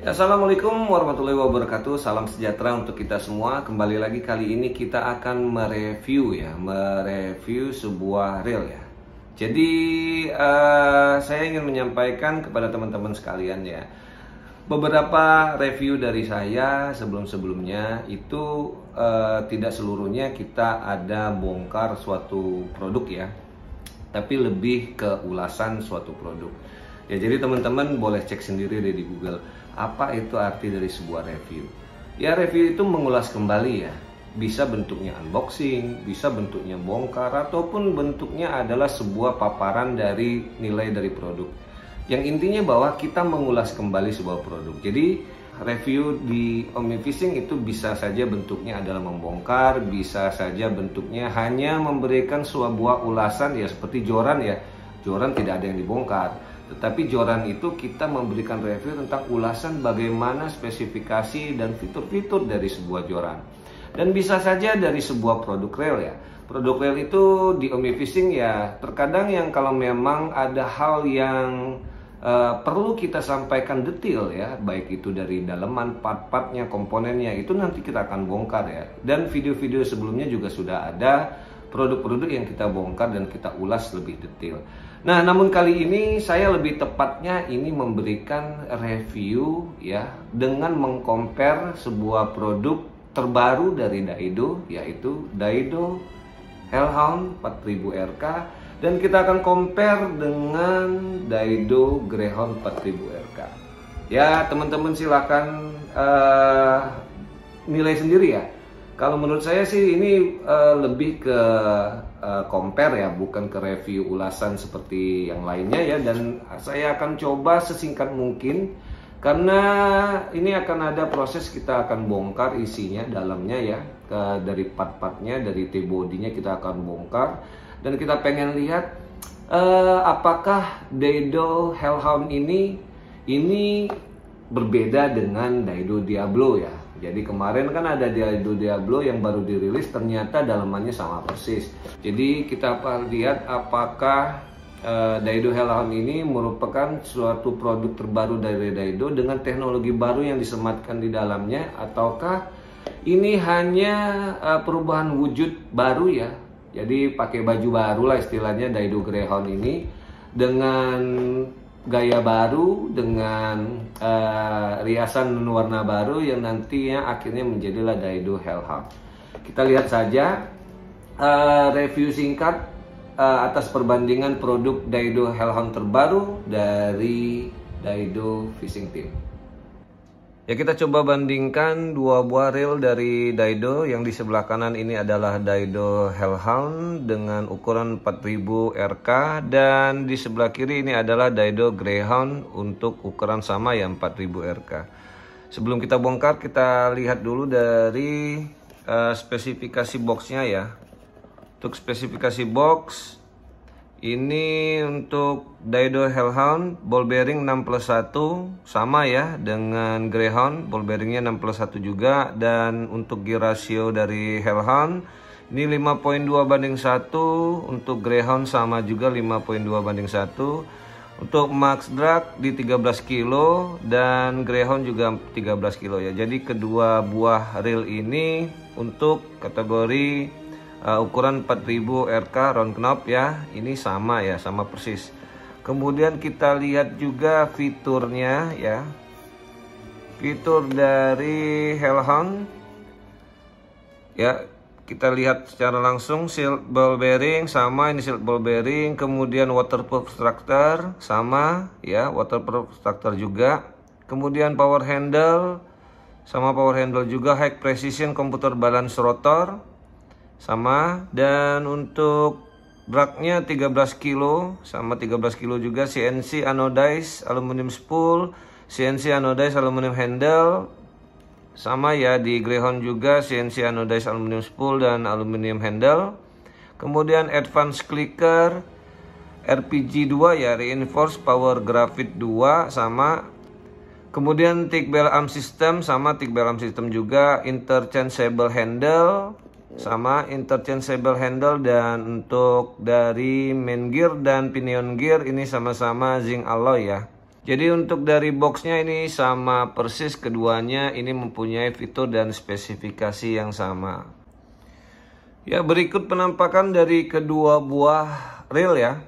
Assalamualaikum warahmatullahi wabarakatuh. Salam sejahtera untuk kita semua. Kembali lagi, kali ini kita akan mereview sebuah reel ya. Jadi saya ingin menyampaikan kepada teman-teman sekalian ya, beberapa review dari saya sebelum-sebelumnya itu tidak seluruhnya kita ada bongkar suatu produk ya, tapi lebih ke ulasan suatu produk. Ya, jadi teman-teman boleh cek sendiri deh di Google, apa itu arti dari sebuah review. Ya, review itu mengulas kembali ya. Bisa bentuknya unboxing, bisa bentuknya bongkar, ataupun bentuknya adalah sebuah paparan dari nilai dari produk. Yang intinya bahwa kita mengulas kembali sebuah produk. Jadi review di OmniFishing itu bisa saja bentuknya adalah membongkar, bisa saja bentuknya hanya memberikan sebuah ulasan ya, seperti joran ya. Joran tidak ada yang dibongkar, tetapi joran itu kita memberikan review tentang ulasan bagaimana spesifikasi dan fitur-fitur dari sebuah joran. Dan bisa saja dari sebuah produk reel ya. Produk reel itu di OmniFishing ya, terkadang yang kalau memang ada hal yang perlu kita sampaikan detail ya, baik itu dari daleman, part-partnya, komponennya, itu nanti kita akan bongkar ya. Dan video-video sebelumnya juga sudah ada produk-produk yang kita bongkar dan kita ulas lebih detail. Nah, namun kali ini saya lebih tepatnya ini memberikan review ya, dengan mengcompare sebuah produk terbaru dari Daido, yaitu Daido Hellhound 4000 RK, dan kita akan compare dengan Daido Greyhound 4000 RK. Ya, teman-teman silakan nilai sendiri ya. Kalau menurut saya sih ini lebih ke compare ya, bukan ke review ulasan seperti yang lainnya ya. Dan saya akan coba sesingkat mungkin, karena ini akan ada proses, kita akan bongkar isinya dalamnya ya, dari part-partnya, dari T-body-nya kita akan bongkar. Dan kita pengen lihat apakah Daido Hellhound ini berbeda dengan Daido Diablo ya. Jadi kemarin kan ada Daido Diablo yang baru dirilis, ternyata dalamannya sama persis. Jadi kita lihat apakah Daido Hellhound ini merupakan suatu produk terbaru dari Daido dengan teknologi baru yang disematkan di dalamnya, ataukah ini hanya perubahan wujud baru ya. Jadi pakai baju baru lah istilahnya Daido Greyhound ini, dengan gaya baru, dengan riasan warna baru yang nantinya akhirnya menjadilah Daido Hellhound. Kita lihat saja review singkat atas perbandingan produk Daido Hellhound terbaru dari Daido Fishing Team. Ya, kita coba bandingkan dua buah reel dari Daido. Yang di sebelah kanan ini adalah Daido Hellhound dengan ukuran 4000 RK, dan di sebelah kiri ini adalah Daido Greyhound untuk ukuran sama ya, 4000 RK. Sebelum kita bongkar, kita lihat dulu dari spesifikasi boxnya ya. Untuk spesifikasi box ini, untuk Daido Hellhound ball bearing 6+1 sama ya dengan Greyhound, ball bearingnya 6+1 juga. Dan untuk gear ratio dari Hellhound ini 5.2:1, untuk Greyhound sama juga 5.2:1. Untuk max drag di 13 kilo dan Greyhound juga 13 kilo ya. Jadi kedua buah reel ini untuk kategori ukuran 4000 RK round knob ya, ini sama ya, sama persis. Kemudian kita lihat juga fiturnya ya. Fitur dari Hellhound ya, kita lihat secara langsung. Shield ball bearing sama, ini shield ball bearing. Kemudian waterproof structure sama ya, waterproof structure juga. Kemudian power handle sama, power handle juga. High precision computer balance rotor sama. Dan untuk dragnya 13 kilo sama, 13 kilo juga. CNC anodized aluminium spool, CNC anodized aluminium handle sama ya. Di Greyhound juga CNC anodized aluminium spool dan aluminium handle. Kemudian advanced clicker RPG 2 ya, reinforced power graphite 2 sama. Kemudian thick bell arm system sama, thick bell arm system juga. Interchangeable handle sama, interchangeable handle. Dan untuk dari main gear dan pinion gear ini sama-sama zinc alloy ya. Jadi untuk dari boxnya ini sama persis, keduanya ini mempunyai fitur dan spesifikasi yang sama. Ya, berikut penampakan dari kedua buah reel ya.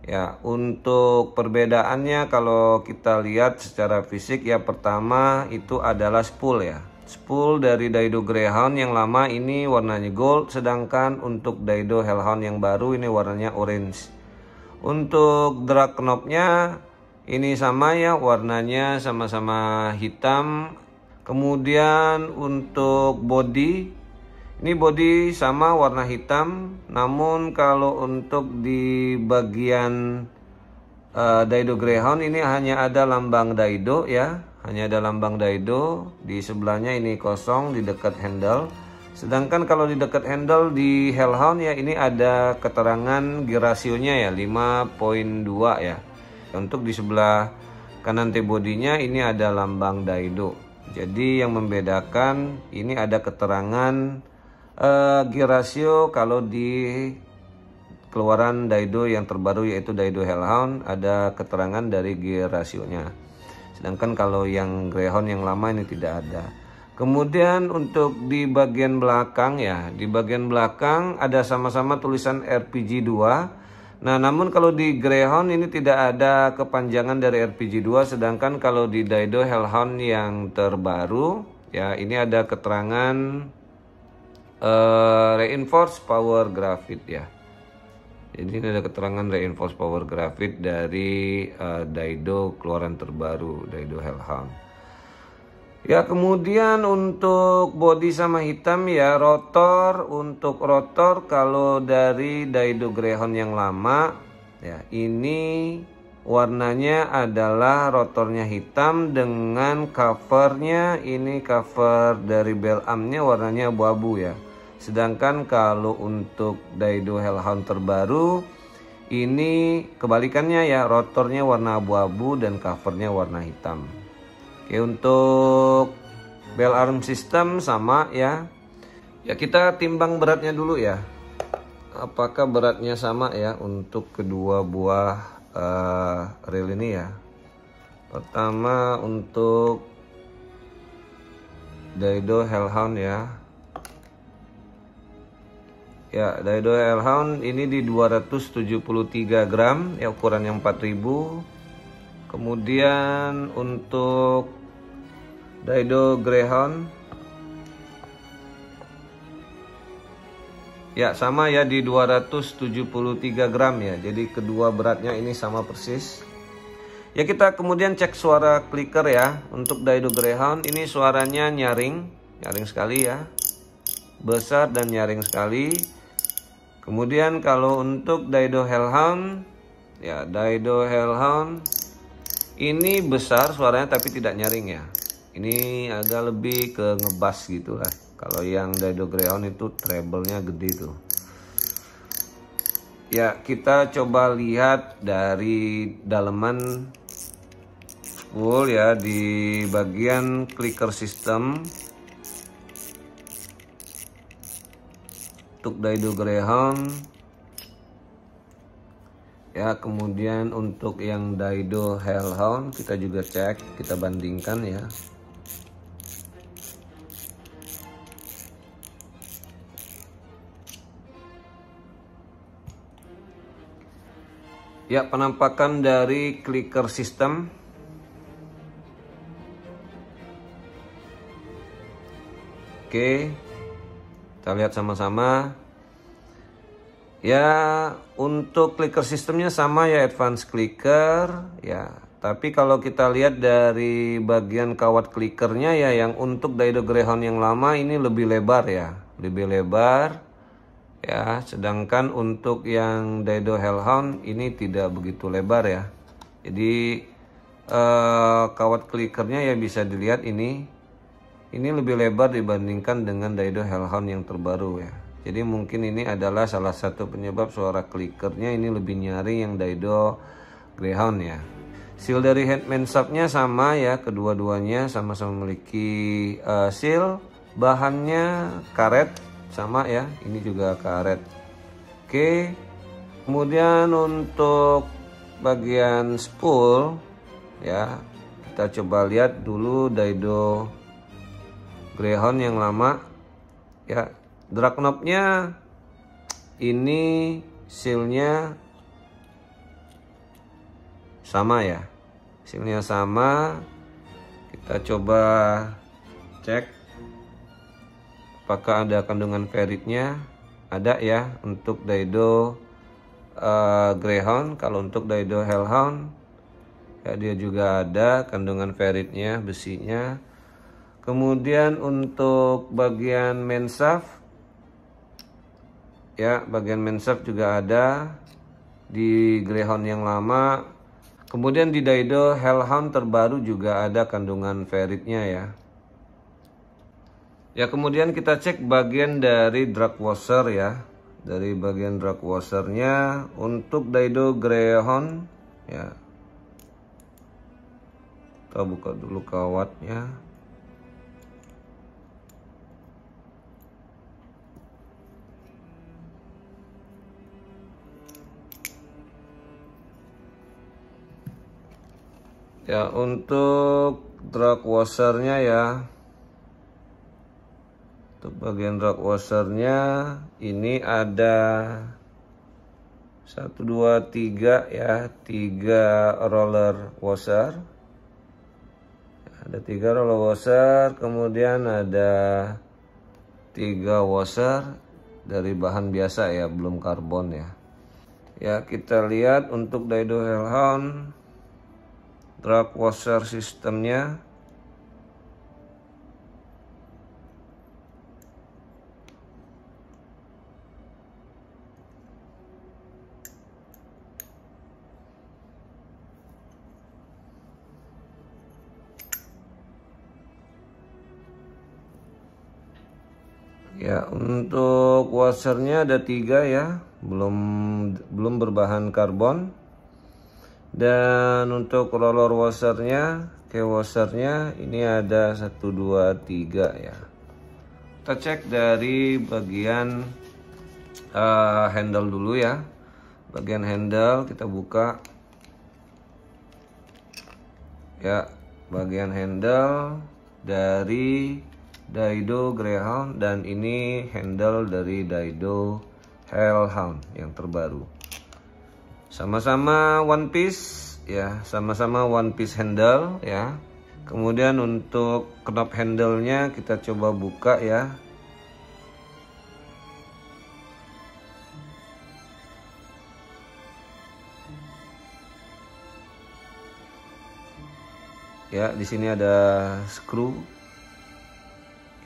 Ya, untuk perbedaannya kalau kita lihat secara fisik ya, pertama itu adalah spool ya. Spool dari Daido Greyhound yang lama ini warnanya gold, sedangkan untuk Daido Hellhound yang baru ini warnanya orange. Untuk drag knobnya ini sama ya, warnanya sama-sama hitam. Kemudian untuk body, ini body sama warna hitam. Namun kalau untuk di bagian Daido Greyhound ini hanya ada lambang Daido ya, hanya ada lambang Daido. Di sebelahnya ini kosong di dekat handle. Sedangkan kalau di dekat handle di Hellhound ya, ini ada keterangan gear rasionya ya 5.2 ya. Untuk di sebelah kanan T-bodinya ini ada lambang Daido. Jadi yang membedakan ini ada keterangan gear ratio kalau di keluaran Daido yang terbaru yaitu Daido Hellhound ada keterangan dari gear rasionya. Sedangkan kalau yang Greyhound yang lama ini tidak ada. Kemudian untuk di bagian belakang ya, di bagian belakang ada sama-sama tulisan RPG 2. Nah, namun kalau di Greyhound ini tidak ada kepanjangan dari RPG 2, sedangkan kalau di Daido Hellhound yang terbaru ya, ini ada keterangan reinforced power graphite ya. Jadi ini ada keterangan reinforced power graphite dari Daido keluaran terbaru, Daido Hellhound. Ya, kemudian untuk bodi sama hitam ya, rotor. Untuk rotor kalau dari Daido Greyhound yang lama ya, ini warnanya adalah rotornya hitam dengan covernya, ini cover dari bell armnya warnanya abu-abu ya. Sedangkan kalau untuk Daido Hellhound terbaru ini kebalikannya ya, rotornya warna abu-abu dan covernya warna hitam. Oke, untuk bell arm system sama ya. Ya, kita timbang beratnya dulu ya. Apakah beratnya sama ya untuk kedua buah reel ini ya. Pertama untuk Daido Hellhound ya. Ya, Daido Hellhound ini di 273 gram ya, ukuran yang 4000. Kemudian untuk Daido Greyhound ya sama ya, di 273 gram ya. Jadi kedua beratnya ini sama persis. Ya, kita kemudian cek suara clicker ya. Untuk Daido Greyhound ini suaranya nyaring sekali ya. Besar dan nyaring sekali. Kemudian kalau untuk Daido Hellhound ya, Daido Hellhound ini besar suaranya tapi tidak nyaring ya. Ini agak lebih ke ngebass gitu lah. Kalau yang Daido Greyhound itu treble-nya gede tuh. Ya, kita coba lihat dari daleman spool ya, di bagian clicker system. Untuk Daido Greyhound ya, kemudian untuk yang Daido Hellhound kita juga cek, kita bandingkan ya. Ya, penampakan dari clicker system. Oke, kita lihat sama-sama. Ya, untuk clicker sistemnya sama ya, advance clicker ya. Tapi kalau kita lihat dari bagian kawat clickernya ya, yang untuk Daido Greyhound yang lama ini lebih lebar ya, lebih lebar ya. Sedangkan untuk yang Daido Hellhound ini tidak begitu lebar ya. Jadi kawat clickernya ya bisa dilihat ini lebih lebar dibandingkan dengan Daido Hellhound yang terbaru ya. Jadi mungkin ini adalah salah satu penyebab suara clickernya ini lebih nyaring yang Daido Greyhound ya. Seal dari head mansupnya sama ya, kedua-duanya sama-sama memiliki seal. Bahannya karet sama ya, ini juga karet. Oke. Kemudian untuk bagian spool ya. Kita coba lihat dulu Daido Greyhound yang lama ya. Drag knobnya ini sealnya sama ya, sealnya sama. Kita coba cek apakah ada kandungan ferritnya. Ada ya untuk Daido Greyhound. Kalau untuk Daido Hellhound ya, dia juga ada kandungan ferritnya, besinya. Kemudian untuk bagian main shaft ya, bagian main shaft juga ada di Greyhound yang lama. Kemudian di Daido Hellhound terbaru juga ada kandungan ferritnya ya. Ya, kemudian kita cek bagian dari drag washer ya. Dari bagian drag washernya untuk Daido Greyhound ya. Kita buka dulu kawatnya. Ya, untuk drag washernya ya, untuk bagian drag washernya ini ada 1, 2, 3 ya, 3 roller washer. Ada 3 roller washer, kemudian ada 3 washer dari bahan biasa ya, belum karbon ya. Ya, kita lihat untuk Daido Hellhound drag washer sistemnya. Ya, untuk washernya ada 3 ya, belum berbahan karbon. Dan untuk roller washernya, key washernya ini ada 1, 2, 3 ya. Kita cek dari bagian handle dulu ya. Bagian handle kita buka ya, bagian handle dari Daido Greyhound, dan ini handle dari Daido Hellhound yang terbaru. Sama-sama one piece ya, sama-sama one piece handle ya. Kemudian untuk knob handle-nya kita coba buka ya. Ya, di sini ada screw.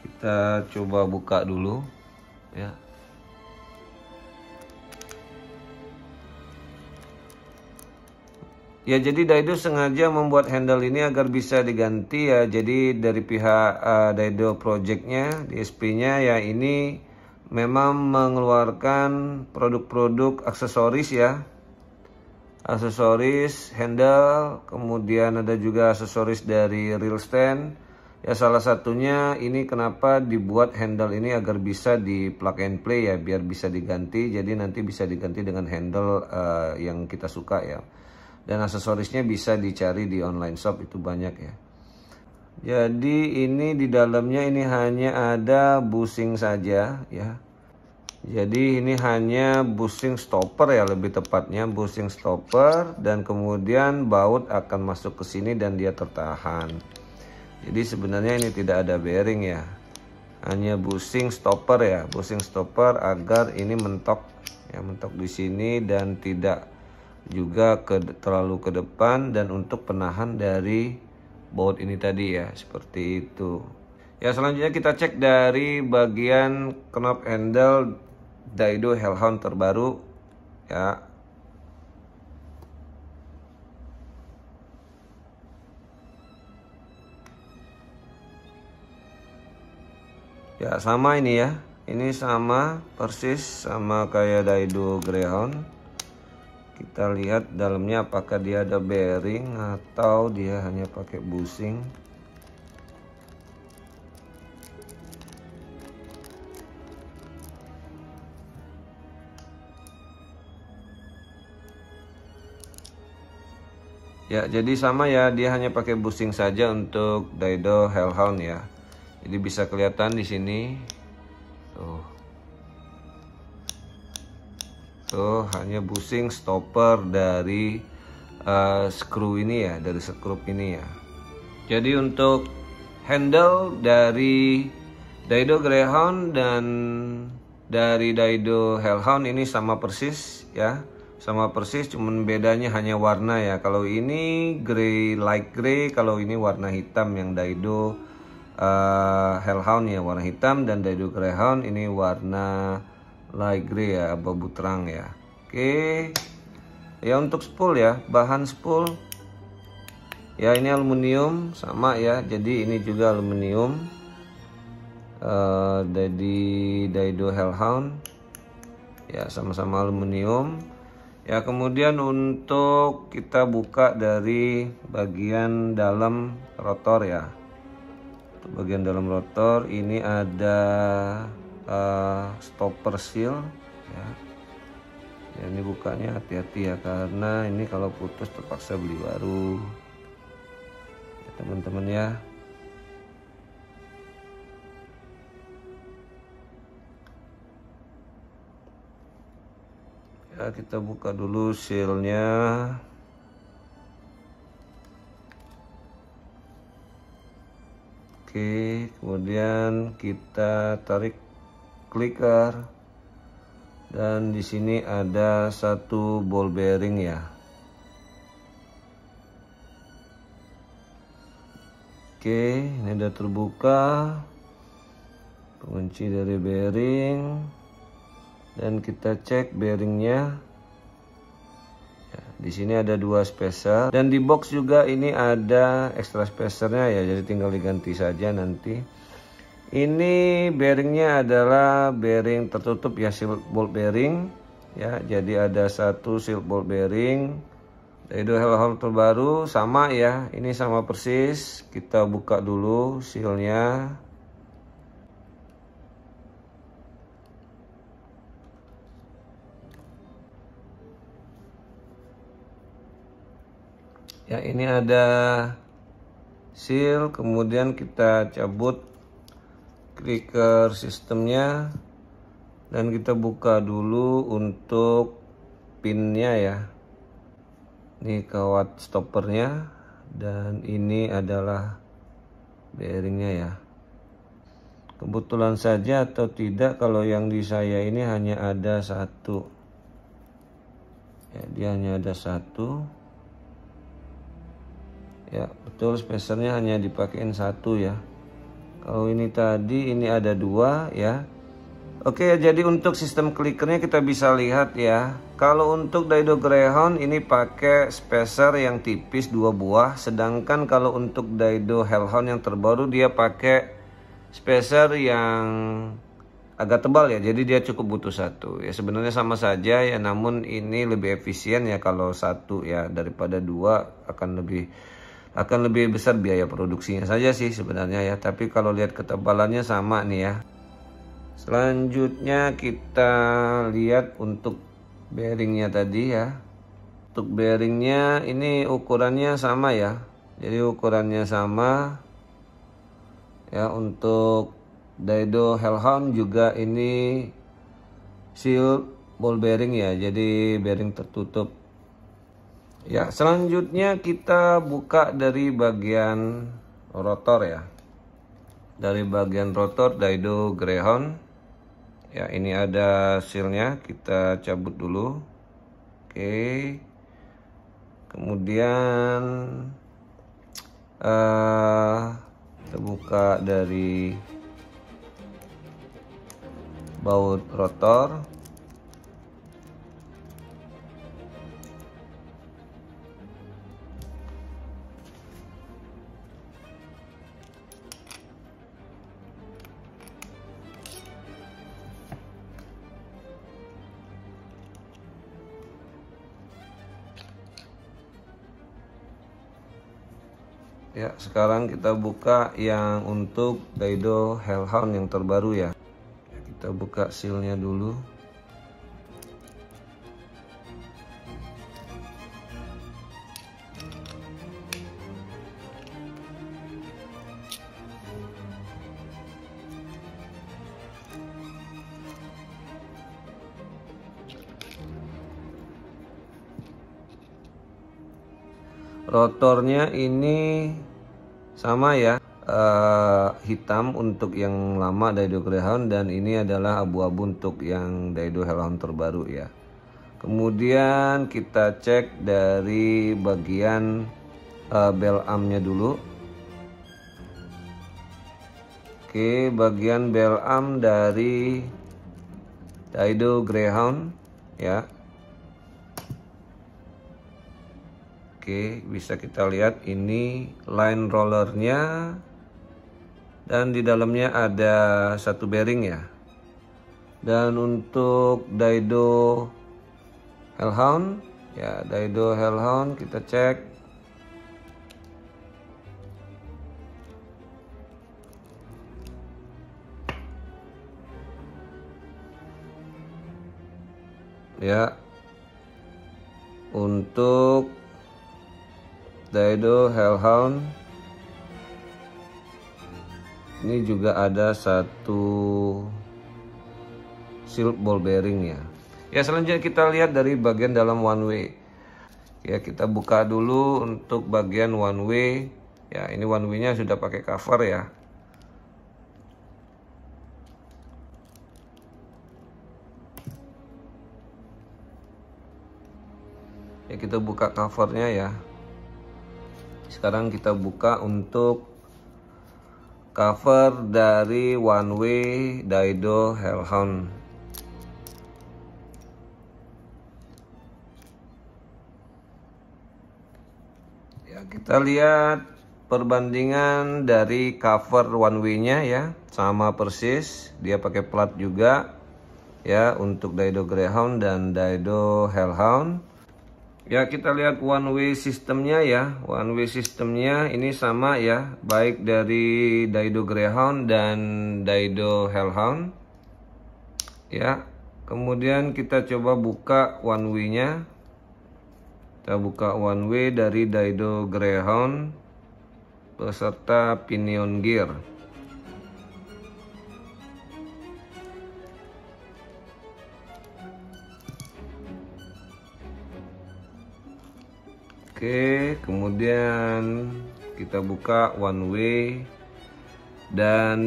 Kita coba buka dulu ya. Ya, jadi Daido sengaja membuat handle ini agar bisa diganti ya. Jadi dari pihak Daido Project-nya, DSP-nya ya, ini memang mengeluarkan produk-produk aksesoris ya. Aksesoris handle, kemudian ada juga aksesoris dari reel stand. Ya, salah satunya ini kenapa dibuat handle ini agar bisa di plug and play ya, biar bisa diganti. Jadi nanti bisa diganti dengan handle yang kita suka ya. Dan aksesorisnya bisa dicari di online shop, itu banyak ya. Jadi ini di dalamnya ini hanya ada bushing saja ya. Jadi ini hanya bushing stopper ya, lebih tepatnya bushing stopper, dan kemudian baut akan masuk ke sini dan dia tertahan. Jadi sebenarnya ini tidak ada bearing ya. Hanya bushing stopper ya, bushing stopper agar ini mentok ya, mentok di sini dan tidak juga terlalu ke depan, dan untuk penahan dari baut ini tadi ya, seperti itu ya. Selanjutnya kita cek dari bagian knob handle Daido Hellhound terbaru ya. Ya, sama ini ya, ini sama persis sama kayak Daido Greyhound. Kita lihat dalamnya apakah dia ada bearing atau dia hanya pakai bushing. Ya, jadi sama ya, dia hanya pakai bushing saja untuk Daido Hellhound ya. Jadi bisa kelihatan di sini. Tuh, hanya bushing stopper dari screw ini ya, dari skrup ini ya. Jadi untuk handle dari Daido Greyhound dan dari Daido Hellhound ini sama persis ya. Sama persis, cuman bedanya hanya warna ya. Kalau ini grey, light grey, kalau ini warna hitam yang Daido Hellhound ya, warna hitam, dan Daido Greyhound ini warna light grey ya, abu-abu terang ya. Oke. Ya, untuk spool ya, bahan spool ya ini aluminium sama ya. Jadi ini juga aluminium dari Daido Hellhound ya, sama-sama aluminium. Ya, kemudian untuk kita buka dari bagian dalam rotor ya. Untuk bagian dalam rotor ini ada stopper seal ya. Ya, ini bukanya hati-hati ya, karena ini kalau putus terpaksa beli baru ya, teman-teman ya. Ya, kita buka dulu sealnya. Oke, kemudian kita tarik clicker, dan di sini ada satu ball bearing ya. Oke, ini udah terbuka, pengunci dari bearing. Dan kita cek bearingnya. Ya, di sini ada 2 spacer, dan di box juga ini ada extra spacernya ya. Jadi tinggal diganti saja nanti. Ini bearingnya adalah bearing tertutup ya, seal bolt bearing ya. Jadi ada satu seal bolt bearing. Daido Hellhound terbaru sama ya. Ini sama persis. Kita buka dulu sealnya. Ya, ini ada seal, kemudian kita cabut clicker sistemnya, dan kita buka dulu untuk pinnya ya. Ini kawat stoppernya, dan ini adalah bearingnya ya. Kebetulan saja atau tidak, kalau yang di saya ini hanya ada satu ya, dia hanya ada satu. Ya, betul, spacernya hanya dipakein satu ya. Kalau ini tadi ini ada 2 ya. Oke, jadi untuk sistem clickernya kita bisa lihat ya. Kalau untuk Daido Greyhound ini pakai spacer yang tipis 2 buah. Sedangkan kalau untuk Daido Hellhound yang terbaru dia pakai spacer yang agak tebal ya. Jadi dia cukup butuh 1 ya. Sebenarnya sama saja ya, namun ini lebih efisien ya kalau 1 ya, daripada 2 akan lebih besar biaya produksinya saja sih sebenarnya ya. Tapi kalau lihat ketebalannya sama nih ya. Selanjutnya kita lihat untuk bearingnya tadi ya. Untuk bearingnya ini ukurannya sama ya. Jadi ukurannya sama ya. Untuk Daido Hellhound juga ini seal ball bearing ya. Jadi bearing tertutup. Ya, selanjutnya kita buka dari bagian rotor ya. Dari bagian rotor Daido Greyhound. Ya, ini ada sealnya, kita cabut dulu. Oke. Kemudian kita buka dari baut rotor. Ya, sekarang kita buka yang untuk Daido Hellhound yang terbaru ya. Kita buka sealnya dulu. Rotornya ini sama ya, hitam untuk yang lama Daido Greyhound dan ini adalah abu-abu untuk yang Daido Hellhound terbaru ya. Kemudian kita cek dari bagian bell armnya dulu. Oke, bagian bell arm dari Daido Greyhound ya. Oke, bisa kita lihat ini line rollernya dan di dalamnya ada satu bearing ya. Dan untuk Daido Hellhound ya, Daido Hellhound kita cek. Ya, untuk Daido Hellhound ini juga ada satu shield ball bearing ya. Ya, selanjutnya kita lihat dari bagian dalam one way. Ya, kita buka dulu untuk bagian one way. Ya, ini one way-nya sudah pakai cover ya. Ya, kita buka covernya ya. Sekarang kita buka untuk cover dari one way Daido Hellhound. Ya, kita lihat perbandingan dari cover one way-nya ya, sama persis. Dia pakai plat juga ya untuk Daido Greyhound dan Daido Hellhound. Ya, kita lihat one way sistemnya ya. One way sistemnya ini sama ya, baik dari Daido Greyhound dan Daido Hellhound. Ya, kemudian kita coba buka one way-nya. Kita buka one way dari Daido Greyhound beserta pinion gear. Oke, kemudian kita buka one way dan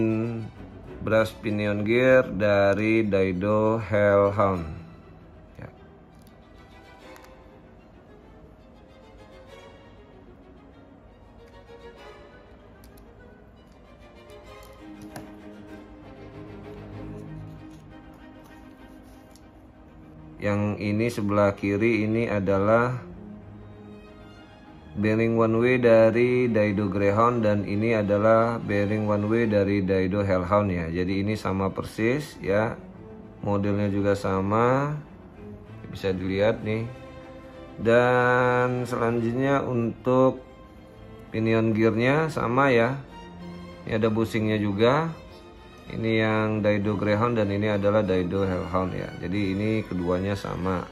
brush pinion gear dari Daido Hellhound. Ya. Yang ini sebelah kiri ini adalah bearing one way dari Daido Greyhound dan ini adalah bearing one way dari Daido Hellhound ya. Jadi ini sama persis ya. Modelnya juga sama. Bisa dilihat nih. Dan selanjutnya untuk pinion gearnya sama ya. Ini ada bushingnya juga. Ini yang Daido Greyhound dan ini adalah Daido Hellhound ya. Jadi ini keduanya sama.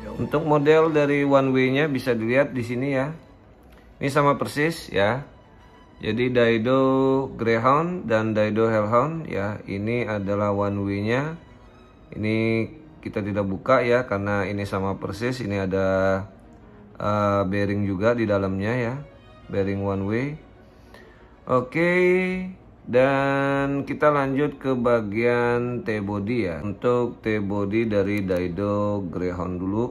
Untuk model dari one way-nya bisa dilihat di sini ya. Ini sama persis ya. Jadi Daido Greyhound dan Daido Hellhound ya, ini adalah one way-nya. Ini kita tidak buka ya karena ini sama persis. Ini ada bearing juga di dalamnya ya. Bearing one way. Oke. Dan kita lanjut ke bagian T-body ya. Untuk T-body dari Daido Greyhound dulu.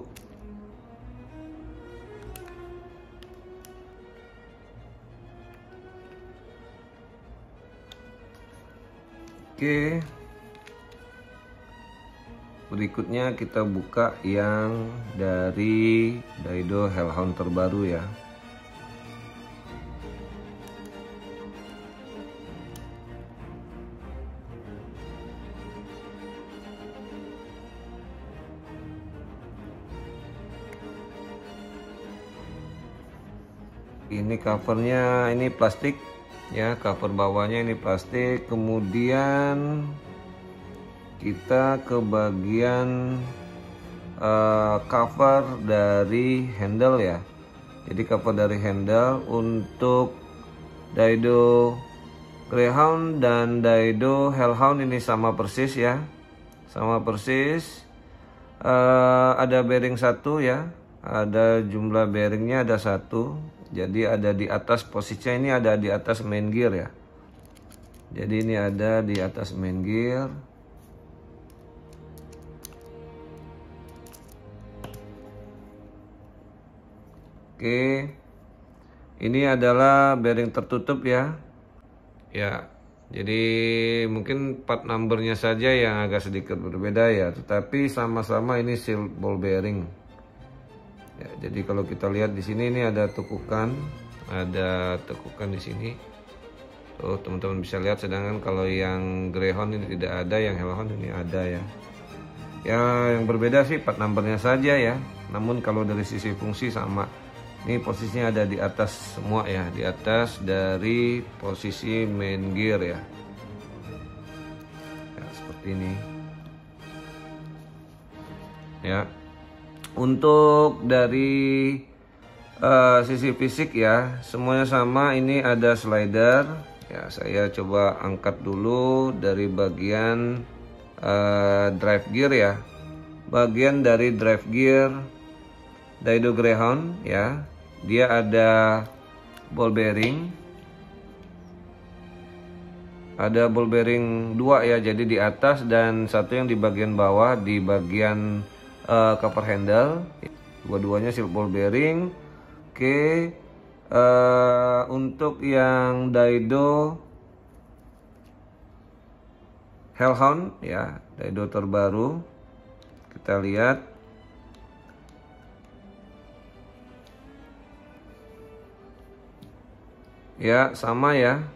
Oke. Berikutnya kita buka yang dari Daido Hellhound terbaru ya. Ini covernya ini plastik ya, cover bawahnya ini plastik. Kemudian kita ke bagian cover dari handle ya. Jadi cover dari handle untuk Daido Greyhound dan Daido Hellhound ini sama persis ya, sama persis. Ada bearing satu ya, ada jumlah bearingnya ada 1. Jadi ada di atas, posisinya ini ada di atas main gear ya. Jadi ini ada di atas main gear. Oke. Ini adalah bearing tertutup ya. Ya. Jadi mungkin part numbernya saja yang agak sedikit berbeda ya, tetapi sama-sama ini seal ball bearing. Ya, jadi kalau kita lihat di sini ini ada tekukan di sini. Tuh teman-teman bisa lihat, sedangkan kalau yang Greyhound ini tidak ada, yang Hellhound ini ada ya. Ya yang berbeda sih part numbernya saja ya. Namun kalau dari sisi fungsi sama. Ini posisinya ada di atas semua ya, di atas dari posisi main gear ya. Ya seperti ini. Ya. Untuk dari sisi fisik ya, semuanya sama. Ini ada slider. Ya, saya coba angkat dulu dari bagian drive gear ya. Bagian dari drive gear Daido Greyhound ya. Dia ada ball bearing. Ada ball bearing 2 ya, jadi di atas dan satu yang di bagian bawah di bagian cover handle. Dua-duanya seal ball bearing. Oke. Untuk yang Daido Hellhound ya, Daido terbaru. Kita lihat. Ya sama ya.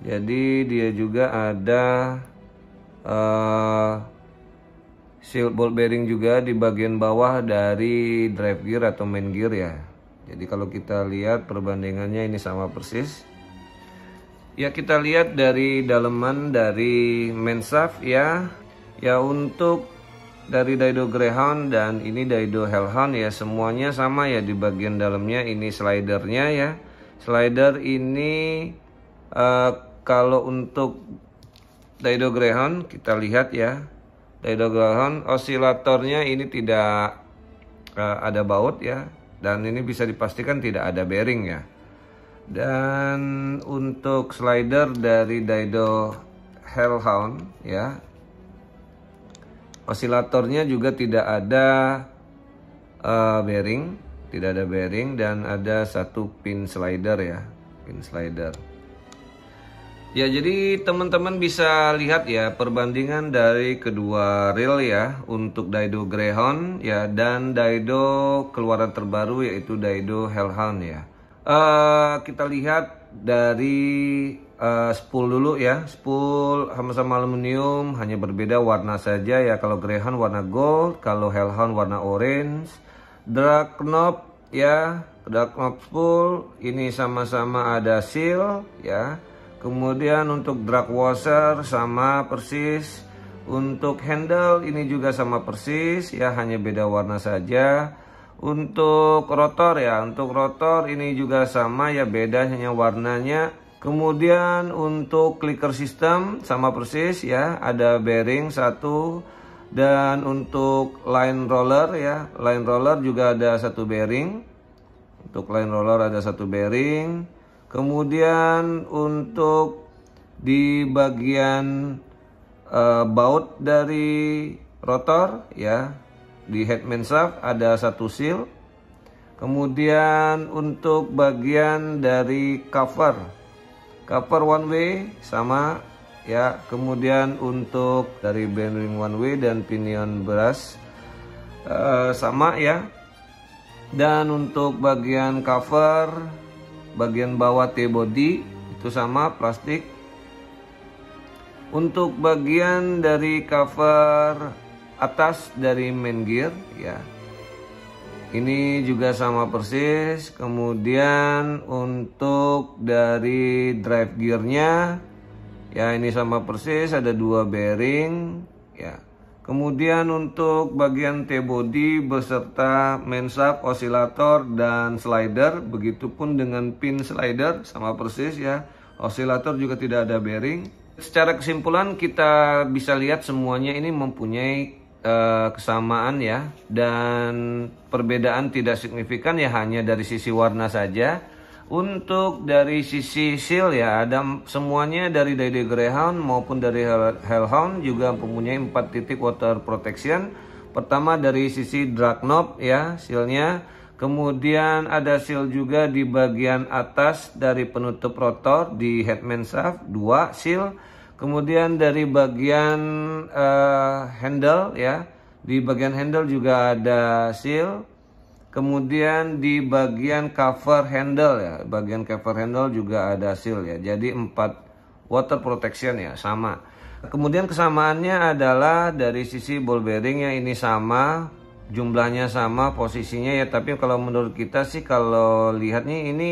Jadi dia juga ada seal ball bearing juga di bagian bawah dari drive gear atau main gear ya. Jadi kalau kita lihat perbandingannya ini sama persis. Ya kita lihat dari daleman dari main shaft ya. Ya untuk dari Daido Greyhound dan ini Daido Hellhound ya, semuanya sama ya. Di bagian dalamnya ini slidernya ya. Slider ini kalau untuk Daido Greyhound kita lihat ya. Daido Greyhound osilatornya ini tidak ada baut ya. Dan ini bisa dipastikan tidak ada bearing ya. Dan untuk slider dari Daido Hellhound ya, osilatornya juga tidak ada bearing. Tidak ada bearing dan ada satu pin slider ya, pin slider. Ya jadi teman-teman bisa lihat ya perbandingan dari kedua reel ya untuk Daido Greyhound ya dan Daido keluaran terbaru yaitu Daido Hellhound ya. Kita lihat dari spool dulu ya. Spool sama-sama aluminium, hanya berbeda warna saja ya. Kalau Greyhound warna gold, kalau Hellhound warna orange. Drag knob ya, drag knob spool ini sama-sama ada seal ya. Kemudian untuk drag washer sama persis. Untuk handle ini juga sama persis ya, hanya beda warna saja. Untuk rotor ya, untuk rotor ini juga sama ya, beda hanya warnanya. Kemudian untuk clicker system sama persis ya, ada bearing 1. Dan untuk line roller ya, line roller juga ada 1 bearing. Untuk line roller ada 1 bearing. Kemudian untuk di bagian baut dari rotor ya, di head main shaft ada 1 seal. Kemudian untuk bagian dari cover one way sama ya. Kemudian untuk dari bearing one way dan pinion brush sama ya. Dan untuk bagian cover bagian bawah T-body itu sama plastik. Untuk bagian dari cover atas dari main gear ya, ini juga sama persis. Kemudian untuk dari drive gearnya ya, ini sama persis, ada 2 bearing ya. Kemudian untuk bagian T-body beserta main shaft, osilator dan slider, begitupun dengan pin slider sama persis ya. Osilator juga tidak ada bearing. Secara kesimpulan kita bisa lihat semuanya ini mempunyai kesamaan ya, dan perbedaan tidak signifikan ya, hanya dari sisi warna saja. Untuk dari sisi seal ya, ada semuanya dari Dido Greyhound maupun dari Hellhound juga mempunyai 4 titik water protection. Pertama dari sisi drag knob ya, sealnya. Kemudian ada seal juga di bagian atas dari penutup rotor di headman shaft, 2 seal. Kemudian dari bagian handle ya, di bagian handle juga ada seal. Kemudian di bagian cover handle ya, bagian cover handle juga ada seal ya. Jadi 4 water protection ya, sama. Kemudian kesamaannya adalah dari sisi ball bearingnya ini sama, jumlahnya sama, posisinya ya. Tapi kalau menurut kita sih, kalau lihat nih ini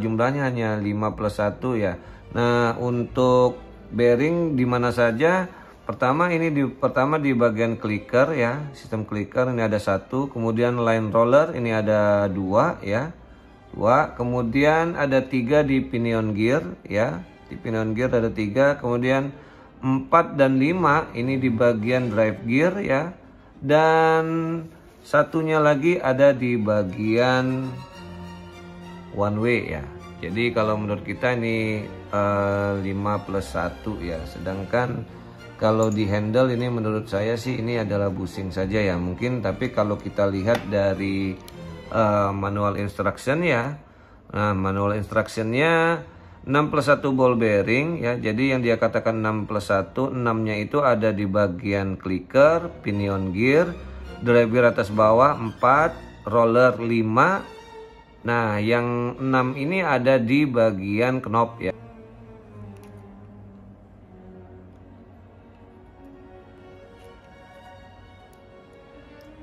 jumlahnya hanya 5+1 ya. Nah, untuk bearing di mana saja? Pertama di bagian clicker ya, sistem clicker ini ada 1, kemudian line roller ini ada 2 ya. 2, kemudian ada 3 di pinion gear ya. Di pinion gear ada 3, kemudian 4 dan 5 ini di bagian drive gear ya. Dan satunya lagi ada di bagian one way ya. Jadi kalau menurut kita ini 5+1 ya. Sedangkan kalau di handle ini menurut saya sih ini adalah bushing saja ya mungkin. Tapi kalau kita lihat dari manual instruction ya, nah manual instructionnya 6+1 ball bearing ya. Jadi yang dia katakan 6+1, 6-nya itu ada di bagian clicker, pinion gear, drive gear atas bawah 4, roller 5. Nah, yang 6 ini ada di bagian knob ya.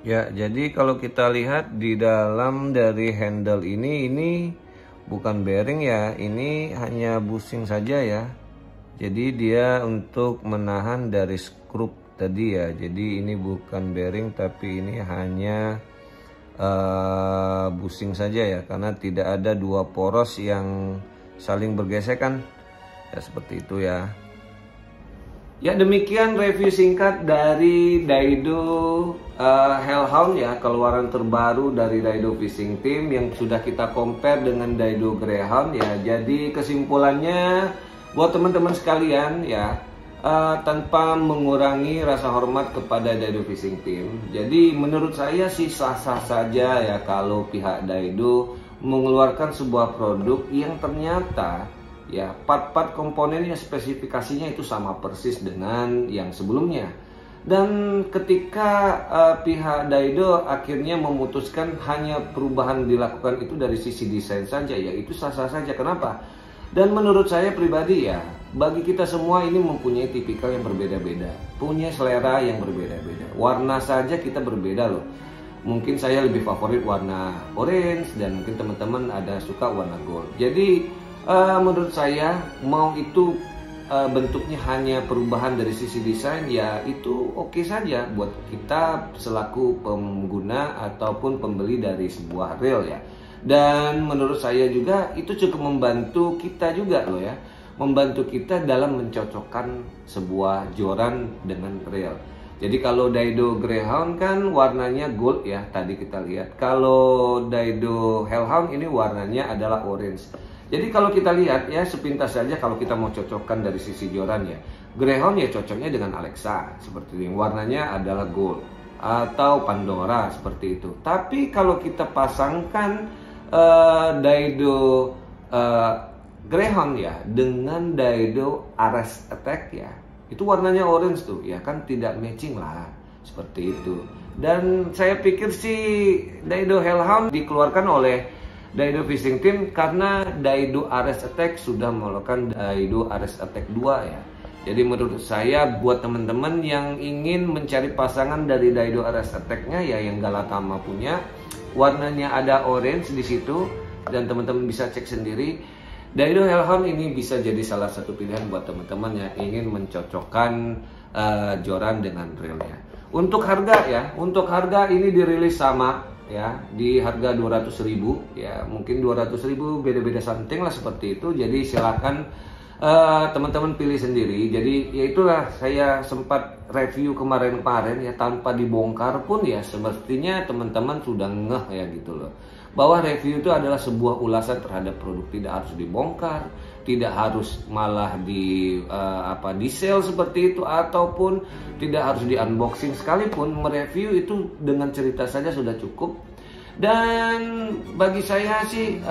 Ya, jadi kalau kita lihat di dalam dari handle ini bukan bearing ya, ini hanya bushing saja ya. Jadi dia untuk menahan dari skrup tadi ya. Jadi ini bukan bearing, tapi ini hanya bushing saja ya, karena tidak ada 2 poros yang saling bergesekan ya, seperti itu ya. Ya, demikian review singkat dari Dido Hellhound ya, keluaran terbaru dari Dido Fishing Team yang sudah kita compare dengan Dido Greyhound ya. Jadi kesimpulannya buat teman-teman sekalian ya, tanpa mengurangi rasa hormat kepada Dido Fishing Team. Jadi menurut saya sih sah-sah saja ya kalau pihak Dido mengeluarkan sebuah produk yang ternyata ya part-part komponennya, spesifikasinya itu sama persis dengan yang sebelumnya. Dan ketika pihak Dido akhirnya memutuskan hanya perubahan dilakukan itu dari sisi desain saja ya, itu sah-sah saja. Kenapa? Dan menurut saya pribadi ya, bagi kita semua ini mempunyai tipikal yang berbeda-beda, punya selera yang berbeda-beda. Warna saja kita berbeda loh. Mungkin saya lebih favorit warna orange dan mungkin teman-teman ada suka warna gold. Jadi menurut saya mau itu bentuknya hanya perubahan dari sisi desain ya, itu oke saja buat kita selaku pengguna ataupun pembeli dari sebuah reel ya. Dan menurut saya juga itu cukup membantu kita juga loh ya, membantu kita dalam mencocokkan sebuah joran dengan reel. Jadi kalau Dido Greyhound kan warnanya gold ya, tadi kita lihat. Kalau Dido Hellhound ini warnanya adalah orange. Jadi kalau kita lihat ya sepintas saja, kalau kita mau cocokkan dari sisi joran ya, Greyhound ya cocoknya dengan Alexa seperti ini, warnanya adalah gold, atau Pandora seperti itu. Tapi kalau kita pasangkan Dido Greyhound ya dengan Dido Ares Attack ya, itu warnanya orange tuh ya kan, tidak matching lah seperti itu. Dan saya pikir sih Dido Hellhound dikeluarkan oleh Dido Fishing Team karena Dido Ares Attack sudah melakukan Dido Ares Attack 2 ya. Jadi menurut saya buat teman-teman yang ingin mencari pasangan dari Dido Ares Attack-nya ya, yang Galatama punya, warnanya ada orange di situ dan teman-teman bisa cek sendiri. Dido Hellhound ini bisa jadi salah satu pilihan buat teman-teman yang ingin mencocokkan joran dengan reelnya. Untuk harga ya, untuk harga ini dirilis sama ya, di harga 200.000 ya, mungkin 200.000 beda-beda something lah seperti itu. Jadi silakan teman-teman pilih sendiri. Jadi ya itulah, saya sempat review kemarin-kemarin ya, tanpa dibongkar pun ya sepertinya teman-teman sudah ngeh ya gitu loh, bahwa review itu adalah sebuah ulasan terhadap produk, tidak harus dibongkar, tidak harus malah di di sale seperti itu, ataupun tidak harus di unboxing. Sekalipun mereview itu dengan cerita saja sudah cukup. Dan bagi saya sih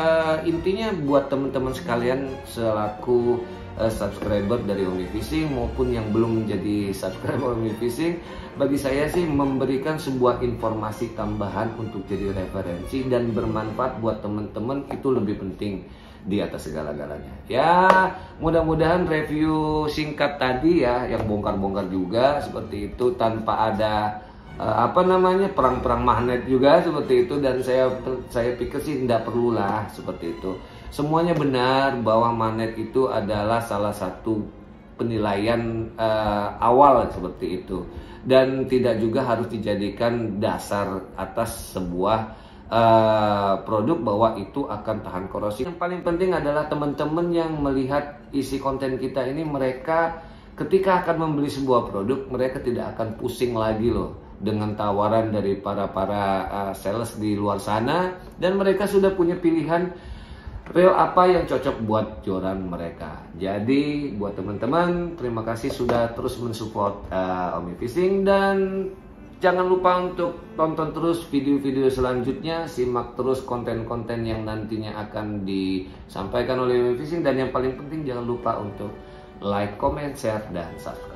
intinya buat teman-teman sekalian selaku subscriber dari Homi Fishing maupun yang belum menjadi subscriber Homi Fishing, bagi saya sih memberikan sebuah informasi tambahan untuk jadi referensi dan bermanfaat buat teman-teman itu lebih penting di atas segala-galanya. Ya, mudah-mudahan review singkat tadi ya, yang bongkar-bongkar juga seperti itu, tanpa ada perang-perang magnet juga seperti itu, dan saya pikir sih tidak perlulah seperti itu. Semuanya benar bahwa magnet itu adalah salah satu penilaian awal seperti itu, dan tidak juga harus dijadikan dasar atas sebuah produk bahwa itu akan tahan korosi. Yang paling penting adalah teman-teman yang melihat isi konten kita ini, mereka ketika akan membeli sebuah produk, mereka tidak akan pusing lagi loh dengan tawaran dari para sales di luar sana, dan mereka sudah punya pilihan reel apa yang cocok buat joran mereka. Jadi buat teman-teman, terima kasih sudah terus mensupport Homi Fishing, dan jangan lupa untuk tonton terus video-video selanjutnya, simak terus konten-konten yang nantinya akan disampaikan oleh Homi Fishing, dan yang paling penting jangan lupa untuk like, comment, share, dan subscribe.